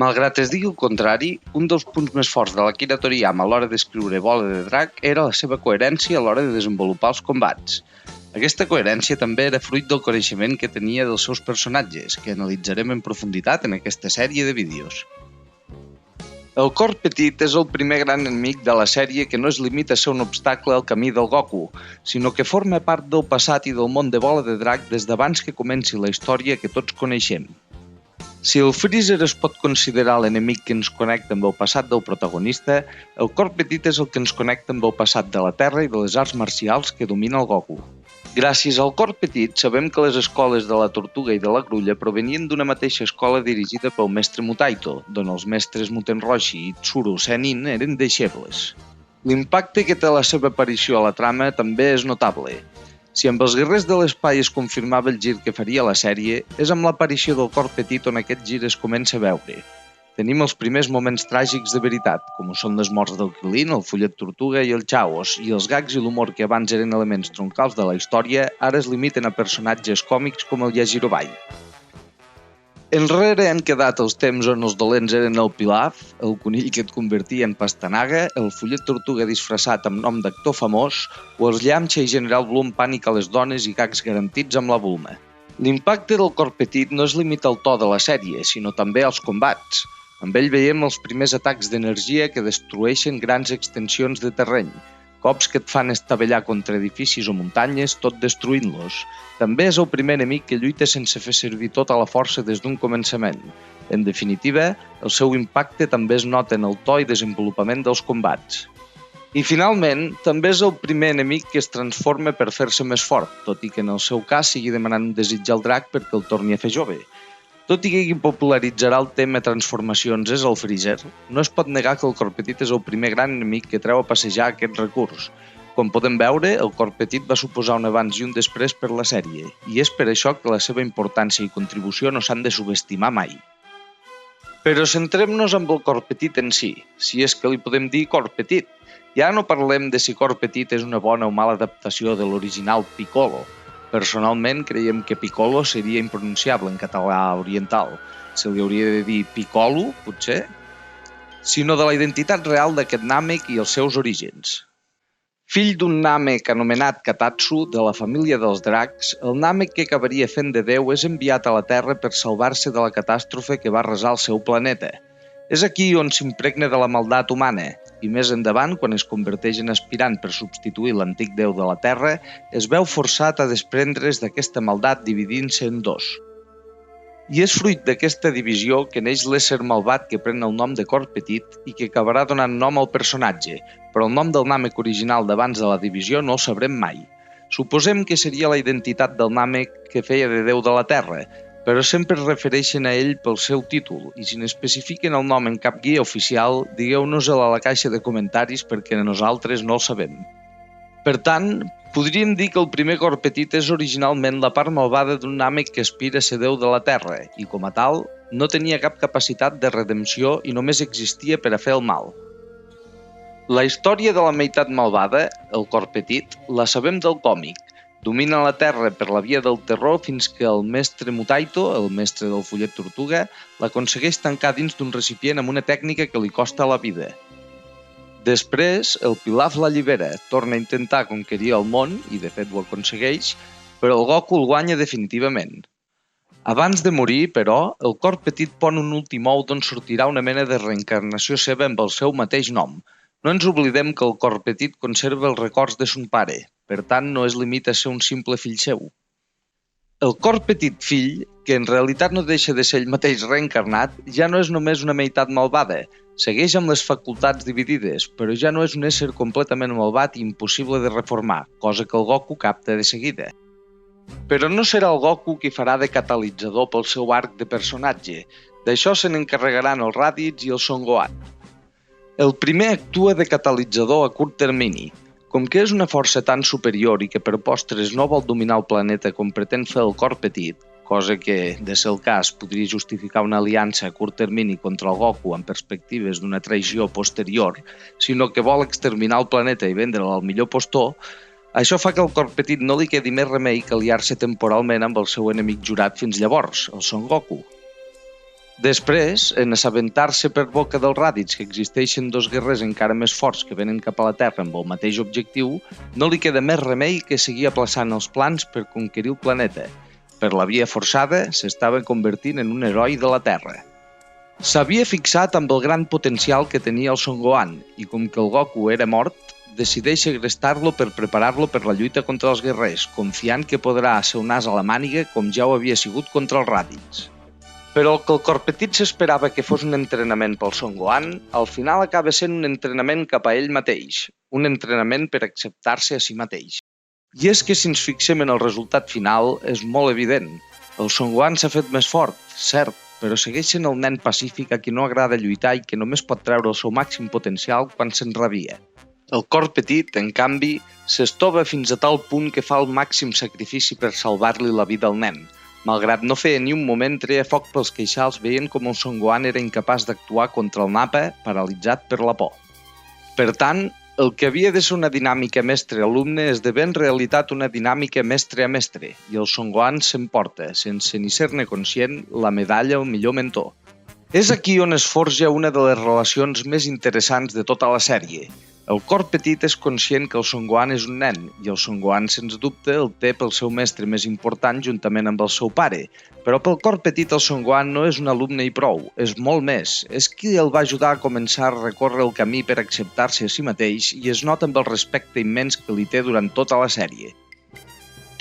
Malgrat es digui el contrari, un dels punts més forts de l'Akira Toriyama a l'hora d'escriure Bola de Drac era la seva coherència a l'hora de desenvolupar els combats. Aquesta coherència també era fruit del coneixement que tenia dels seus personatges, que analitzarem en profunditat en aquesta sèrie de vídeos. El cor petit és el primer gran enemic de la sèrie que no es limita a ser un obstacle al camí del Goku, sinó que forma part del passat i del món de Bola de Drac des d'abans que comenci la història que tots coneixem. Si el Freezer es pot considerar l'enemic que ens connecta amb el passat del protagonista, el cor petit és el que ens connecta amb el passat de la Terra i de les arts marcials que domina el Goku. Gràcies al cor petit sabem que les escoles de la Tortuga i de la Grulla provenien d'una mateixa escola dirigida pel mestre Mutaito, d'on els mestres Mutenroshi i Tsuru Senin eren deixebles. L'impacte que té la seva aparició a la trama també és notable. Si amb els Guerrers de l'Espai es confirmava el gir que faria la sèrie, és amb l'aparició del cor petit on aquest gir es comença a veure. Tenim els primers moments tràgics de veritat, com són les morts del Krillin, el Fullet Tortuga i el Chaos, i els gags i l'humor que abans eren elements troncals de la història, ara es limiten a personatges còmics com el Yajirobai. Enrere han quedat els temps on els dolents eren el Pilaf, el conill que et convertia en pastanaga, el Fullet Tortuga disfressat amb nom d'actor famós, o els Yamcha i General Bloom pànic a les dones i gags garantits amb la Bulma. L'impacte del cor petit no es limita al to de la sèrie, sinó també als combats. Amb ell veiem els primers atacs d'energia que destrueixen grans extensions de terreny, cops que et fan estavellar contra edificis o muntanyes, tot destruint-los. També és el primer enemic que lluita sense fer servir tota la força des d'un començament. En definitiva, el seu impacte també es nota en el to i desenvolupament dels combats. I finalment, també és el primer enemic que es transforma per fer-se més fort, tot i que en el seu cas sigui demanant un desig al drac perquè el torni a fer jove. Tot i que qui popularitzarà el tema transformacions és el Freezer, no es pot negar que el cor petit és el primer gran enemic que treu a passejar aquest recurs. Com podem veure, el cor petit va suposar un abans i un després per la sèrie, i és per això que la seva importància i contribució no s'han de subestimar mai. Però centrem-nos amb el cor petit en si és que li podem dir cor petit. Ja no parlem de si cor petit és una bona o mala adaptació de l'original Piccolo. Personalment, creiem que Piccolo seria impronunciable en català oriental. Se li hauria de dir Piccolo, potser? Sinó de la identitat real d'aquest Namek i els seus orígens. Fill d'un Namek anomenat Katatsu, de la família dels dracs, el Namek que acabaria fent de Déu és enviat a la Terra per salvar-se de la catàstrofe que va arrasar el seu planeta. És aquí on s'impregna de la maldat humana, i més endavant, quan es converteix en aspirant per substituir l'antic déu de la Terra, es veu forçat a desprendre's d'aquesta maldat dividint-se en dos. I és fruit d'aquesta divisió que neix l'ésser malvat que pren el nom de cor petit i que acabarà donant nom al personatge, però el nom del Namek original d'abans de la divisió no el sabrem mai. Suposem que seria la identitat del Namek que feia de déu de la Terra, però sempre es refereixen a ell pel seu títol, i si n'especifiquen el nom en cap guia oficial, digueu-nos-el a la caixa de comentaris perquè nosaltres no el sabem. Per tant, podríem dir que el primer cor petit és originalment la part malvada d'un Namek que aspira a ser déu de la Terra, i com a tal, no tenia cap capacitat de redempció i només existia per a fer el mal. La història de la meitat malvada, el cor petit, la sabem del còmic. Domina la Terra per la via del terror fins que el mestre Mutaito, el mestre del Fullet Tortuga, l'aconsegueix tancar dins d'un recipient amb una tècnica que li costa la vida. Després, el Pilaf l'allibera, torna a intentar conquerir el món, i de fet ho aconsegueix, però el Goku el guanya definitivament. Abans de morir, però, el cor petit pon un últim ou d'on sortirà una mena de reencarnació seva amb el seu mateix nom. No ens oblidem que el cor petit conserva els records de son pare, per tant no es limita a ser un simple fill seu. El cor petit fill, que en realitat no deixa de ser ell mateix reencarnat, ja no és només una meitat malvada, segueix amb les facultats dividides, però ja no és un ésser completament malvat i impossible de reformar, cosa que el Goku capta de seguida. Però no serà el Goku qui farà de catalitzador pel seu arc de personatge, d'això se n'encarregaran els Raditz i el Son Gohan. El primer actua de catalitzador a curt termini. Com que és una força tan superior i que per postres no vol dominar el planeta com pretén fer el cor petit, cosa que, de ser el cas, podria justificar una aliança a curt termini contra el Goku amb perspectives d'una traïció posterior, sinó que vol exterminar el planeta i vendre'l al millor postor, això fa que al cor petit no li quedi més remei que aliar-se temporalment amb el seu enemic jurat fins llavors, el Son Goku. Després, en assabentar-se per boca dels Raditz que existeixen dos guerrers encara més forts que venen cap a la Terra amb el mateix objectiu, no li queda més remei que seguir aplaçant els plans per conquerir el planeta. Per la via forçada, s'estava convertint en un heroi de la Terra. S'havia fixat amb el gran potencial que tenia el Son Gohan i com que el Goku era mort, decideix segrestar-lo per preparar-lo per la lluita contra els guerrers, confiant que podrà ser un as a la màniga com ja ho havia sigut contra els Raditz. Però el que el cor petit s'esperava que fos un entrenament pel Son Gohan, al final acaba sent un entrenament cap a ell mateix, un entrenament per acceptar-se a si mateix. I és que si ens fixem en el resultat final, és molt evident. El Son Gohan s'ha fet més fort, cert, però segueix sent el nen pacífic a qui no agrada lluitar i que només pot treure el seu màxim potencial quan s'enrabia. El cor petit, en canvi, s'estova fins a tal punt que fa el màxim sacrifici per salvar-li la vida al nen, malgrat no fer ni un moment treia foc pels queixals veient com el Son Gohan era incapaç d'actuar contra el Nappa, paralitzat per la por. Per tant, el que havia de ser una dinàmica mestre-alumne esdevé en realitat una dinàmica mestre a mestre, i el Son Gohan s'emporta, sense ni ser-ne conscient, la medalla al millor mentor. És aquí on es forja una de les relacions més interessants de tota la sèrie. El cor petit és conscient que el Son Gohan és un nen, i el Son Gohan, sens dubte, el té pel seu mestre més important juntament amb el seu pare. Però pel cor petit el Son Gohan no és un alumne i prou, és molt més. És qui el va ajudar a començar a recórrer el camí per acceptar-se a si mateix i es nota amb el respecte immens que li té durant tota la sèrie.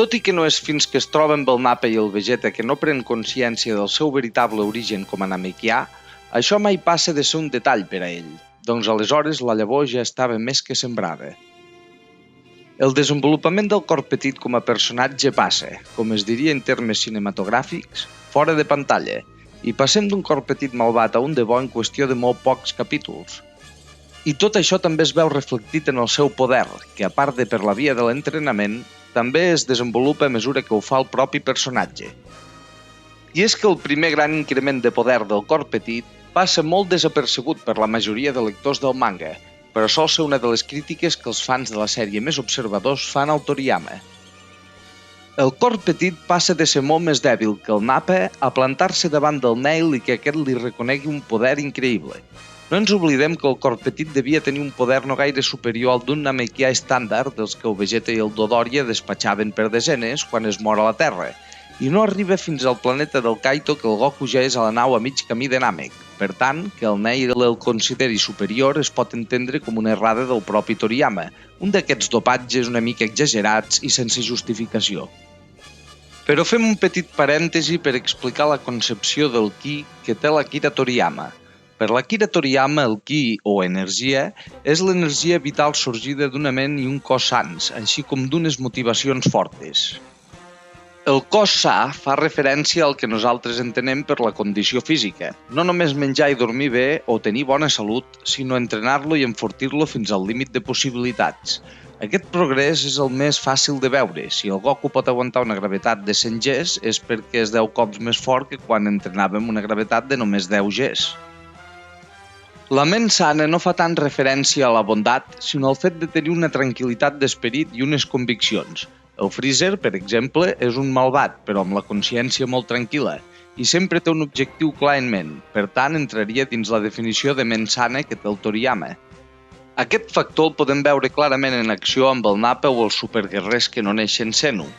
Tot i que no és fins que es troba amb el Nappa i el Vegeta que no pren consciència del seu veritable origen com a namekià, això mai passa de ser un detall per a ell. Doncs aleshores la llavor ja estava més que sembrada. El desenvolupament del cor petit com a personatge passa, com es diria en termes cinematogràfics, fora de pantalla, i passem d'un cor petit malvat a un de bo en qüestió de molt pocs capítols. I tot això també es veu reflectit en el seu poder, que a part de per la via de l'entrenament, també es desenvolupa a mesura que ho fa el propi personatge. I és que el primer gran increment de poder del cor petit passa molt desapercebut per la majoria de lectors del manga, però sol ser una de les crítiques que els fans de la sèrie més observadors fan al Toriyama. El cor petit passa de ser molt més dèbil que el Nappa a plantar-se davant del Nail i que aquest li reconegui un poder increïble. No ens oblidem que el cor petit devia tenir un poder no gaire superior al d'un namekià estàndard dels que el Vegeta i el Dodoria despatxaven per desenes quan es mor a la Terra, i no arriba fins al planeta del Kaito que el Goku ja és a la nau a mig camí de Namek. Per tant, que el Nail el consideri superior es pot entendre com una errada del propi Toriyama, un d'aquests dopatges una mica exagerats i sense justificació. Però fem un petit parèntesi per explicar la concepció del Ki que té l'Akira Toriyama. Per l'Akira Toriyama, el Ki, o energia, és l'energia vital sorgida d'una ment i un cos sans, així com d'unes motivacions fortes. El cos sa fa referència al que nosaltres entenem per la condició física. No només menjar i dormir bé o tenir bona salut, sinó entrenar-lo i enfortir-lo fins al límit de possibilitats. Aquest progrés és el més fàcil de veure. Si el Goku pot aguantar una gravetat de 100 Gs és perquè és 10 cops més fort que quan entrenàvem una gravetat de només 10 Gs. La ment sana no fa tant referència a la bondat, sinó al fet de tenir una tranquil·litat d'esperit i unes conviccions. El Freezer, per exemple, és un malvat, però amb la consciència molt tranquil·la, i sempre té un objectiu clar en ment, per tant entraria dins la definició de ment sana que té el Toriyama. Aquest factor el podem veure clarament en acció amb el Nappa o els superguerrers que no neixen sent-ho.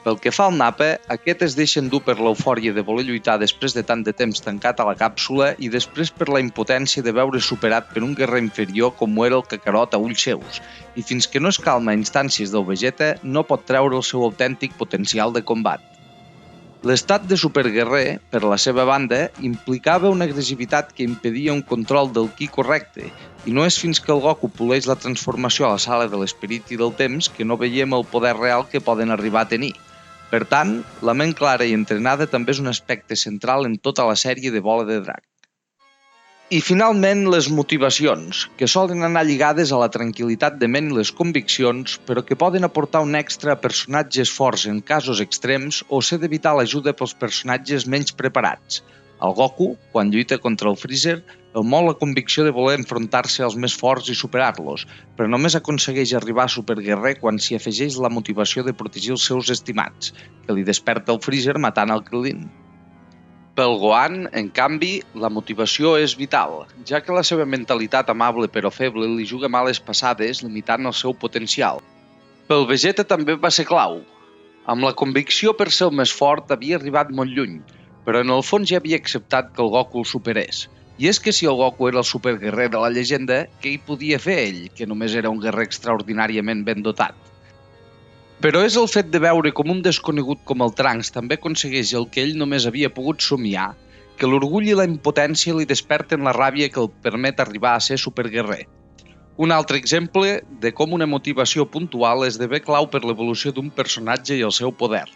Pel que fa al Nappa, aquest es deixa endur per l'eufòria de voler lluitar després de tant de temps tancat a la càpsula i després per la impotència de veure superat per un guerrer inferior com ho era el Kakarot a ulls seus, i fins que no es calma a instàncies del Vegeta no pot treure el seu autèntic potencial de combat. L'estat de superguerrer, per la seva banda, implicava una agressivitat que impedia un control del Ki correcte, i no és fins que el Goku poleix la transformació a la sala de l'esperit i del temps que no veiem el poder real que poden arribar a tenir. Per tant, la ment clara i entrenada també és un aspecte central en tota la sèrie de Bola de Drac. I finalment, les motivacions, que solen anar lligades a la tranquil·litat de ment i les conviccions, però que poden aportar un extra a personatges forts en casos extrems o ser de vital ajuda pels personatges menys preparats. El Goku, quan lluita contra el Freezer, el mou la convicció de voler enfrontar-se als més forts i superar-los, però només aconsegueix arribar a superguerrer quan s'hi afegeix la motivació de protegir els seus estimats, que li desperta el Freezer matant el Krillin. Pel Gohan, en canvi, la motivació és vital, ja que la seva mentalitat amable però feble li juga males passades, limitant el seu potencial. Pel Vegeta també va ser clau. Amb la convicció per ser el més fort havia arribat molt lluny, però en el fons ja havia acceptat que el Goku el superés. I és que si el Goku era el superguerrer de la llegenda, què hi podia fer ell, que només era un guerrer extraordinàriament ben dotat? Però és el fet de veure com un desconegut com el Trunks també aconsegueix el que ell només havia pogut somiar, que l'orgull i la impotència li desperten la ràbia que el permet arribar a ser superguerrer. Un altre exemple de com una motivació puntual esdevé clau per l'evolució d'un personatge i el seu poder.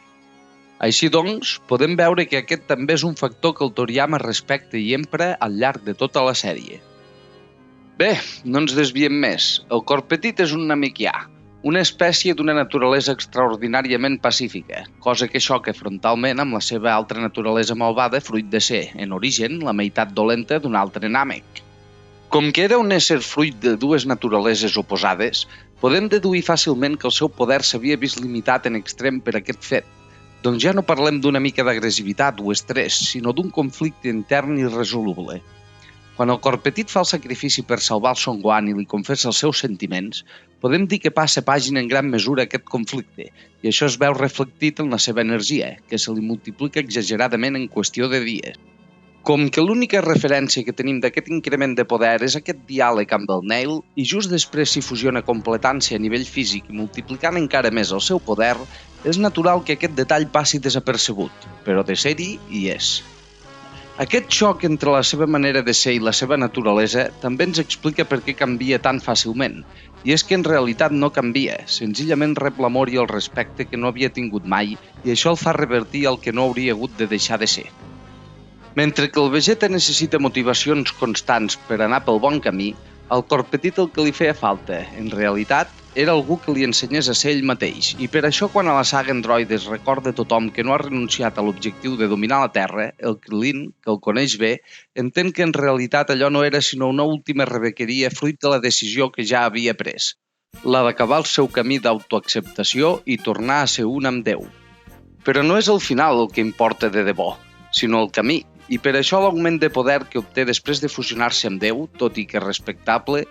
Així doncs, podem veure que aquest també és un factor que el Toriyama respecta i empra al llarg de tota la sèrie. Bé, no ens desviem més. El cor petit és un namekià, una espècie d'una naturalesa extraordinàriament pacífica, cosa que xoca frontalment amb la seva altra naturalesa malvada fruit de ser, en origen, la meitat dolenta d'un altre Namek. Com que era un ésser fruit de dues naturaleses oposades, podem deduir fàcilment que el seu poder s'havia vist limitat en extrem per aquest fet. Doncs ja no parlem d'una mica d'agressivitat o estrès, sinó d'un conflicte intern irresoluble. Quan el cor petit fa el sacrifici per salvar el Son Gohan i li confessa els seus sentiments, podem dir que passa pàgina en gran mesura aquest conflicte, i això es veu reflectit en la seva energia, que se li multiplica exageradament en qüestió de dies. Com que l'única referència que tenim d'aquest increment de poder és aquest diàleg amb el Nail, i just després s'hi fusiona completant-se a nivell físic i multiplicant encara més el seu poder, és natural que aquest detall passi desapercebut, però de ser-hi hi és. Aquest xoc entre la seva manera de ser i la seva naturalesa també ens explica per què canvia tan fàcilment, i és que en realitat no canvia, senzillament rep l'amor i el respecte que no havia tingut mai i això el fa revertir el que no hauria hagut de deixar de ser. Mentre que el Vegeta necessita motivacions constants per anar pel bon camí, el cor petit el que li feia falta, en realitat, era algú que li ensenyés a ser ell mateix, i per això quan a la saga Androides recorda tothom que no ha renunciat a l'objectiu de dominar la Terra, el Krillin, que el coneix bé, entén que en realitat allò no era sinó una última rebequeria fruit de la decisió que ja havia pres, la d'acabar el seu camí d'autoacceptació i tornar a ser un amb Déu. Però no és el final el que importa de debò, sinó el camí, i per això l'augment de poder que obté després de fusionar-se amb Déu, tot i que respectable,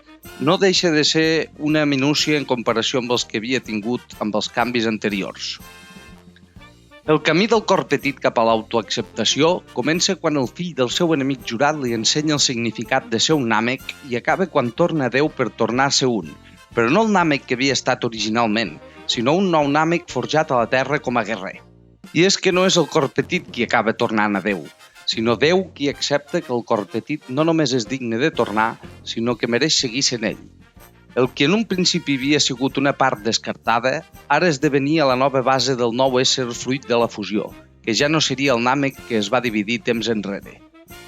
no deixa de ser una minúcia en comparació amb els que havia tingut amb els canvis anteriors. El camí del cor petit cap a l'autoacceptació comença quan el fill del seu enemic jurat li ensenya el significat de ser un Namek i acaba quan torna a Déu per tornar a ser un, però no el Namek que havia estat originalment, sinó un nou Namek forjat a la Terra com a guerrer. I és que no és el cor petit qui acaba tornant a Déu, sinó Déu qui accepta que el cor petit no només és digne de tornar, sinó que mereix seguir sent ell. El que en un principi havia sigut una part descartada, ara esdevenia la nova base del nou ésser fruit de la fusió, que ja no seria el Namek que es va dividir temps enrere.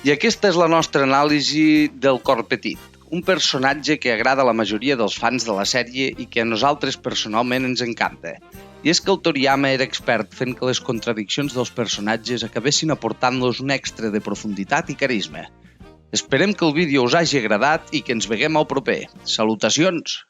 I aquesta és la nostra anàlisi del cor petit, un personatge que agrada a la majoria dels fans de la sèrie i que a nosaltres personalment ens encanta. I és que el Toriyama era expert fent que les contradiccions dels personatges acabessin aportant-los un extra de profunditat i carisma. Esperem que el vídeo us hagi agradat i que ens veiem al proper. Salutacions!